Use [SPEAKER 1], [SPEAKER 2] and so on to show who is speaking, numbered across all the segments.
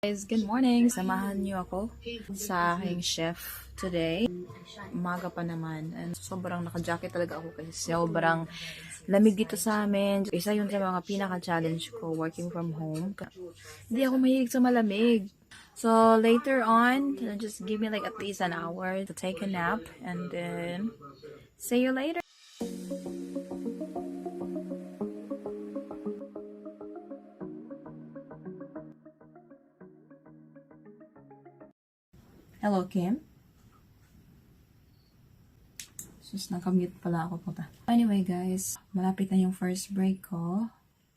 [SPEAKER 1] Guys, good morning. Samahan niyo ako sa aking chef today. Umaga pa naman. And sobrang naka-jacket talaga ako kasi sobrang lamig dito sa amin. Isa yun sa mga pinaka-challenge ko working from home. Hindi ako mahilig sa malamig. So later on, just give me like at least an hour to take a nap and then see you later. Hello, Kim. Sus, nakamute pala ako puta. Anyway, guys, malapit na yung first break ko.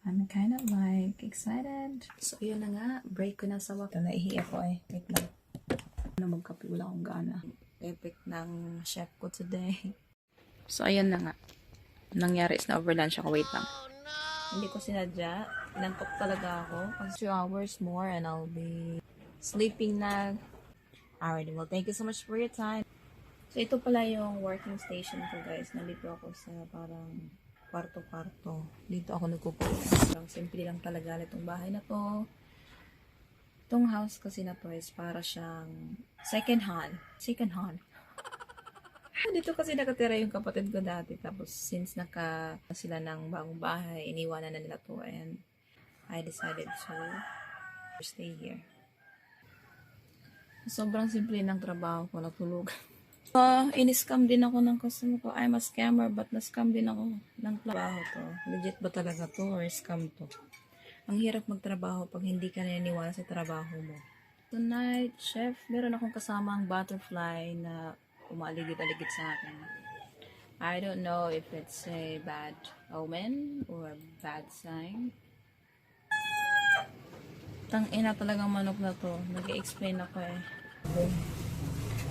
[SPEAKER 1] I'm kind of like excited. So, yun na nga. Break ko na sa wakas. Naihi ako eh. Wait lang. Ano magkape? Wala akong gana. Epic ng chef ko today. So, ayan na nga. Nangyari is na overlunch ako. Wait lang. Hindi ko sinadya. Inantok talaga ako. 2 hours more and I'll be sleeping na. Alright, well, thank you so much for your time. So, ito pala yung working station ko, guys. Nandito ako sa parang kwarto-kwarto. Dito ako nagkukulit. Parang simple lang talaga itong bahay na to. Itong house kasi na to is para siyang second hand. Dito kasi nakatira yung kapatid ko dati. Tapos, since sila ng bagong bahay, iniwanan na nila to. And I decided to stay here. Sobrang simple ng trabaho ko, natulog. In-scam din ako ng customer ko. I'm a scammer, but na-scam din ako ng trabaho to. Legit ba talaga to or scam to? Ang hirap magtrabaho pag hindi ka naniniwala sa trabaho mo. Tonight, chef, meron akong kasamang butterfly na umaligid-aligid sa akin. I don't know if it's a bad omen or a bad sign. Tang-ina talagang manok na to. Nag-explain ako eh.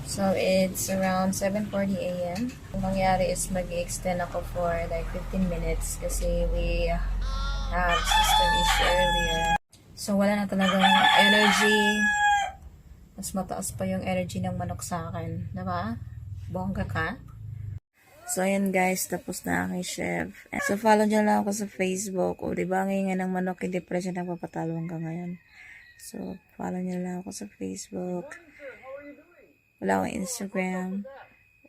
[SPEAKER 1] So, it's around 7:40 a.m. Ang mangyari is mag-extend ako for like 15 minutes kasi we have system issue earlier. So, wala na talagang energy. Mas mataas pa yung energy ng manok sa akin. Diba? Bongga ka? So, ayan guys. Tapos na aking chef. So, follow nyo lang ako sa Facebook. O, diba ngayon ng manok, hindi pa rin siya nagpapatalo hanggang ngayon. So, follow nyo lang ako sa Facebook. Wala akong Instagram.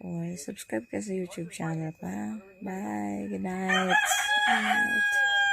[SPEAKER 1] Or subscribe ka sa YouTube channel pa. Bye. Good night. Good night.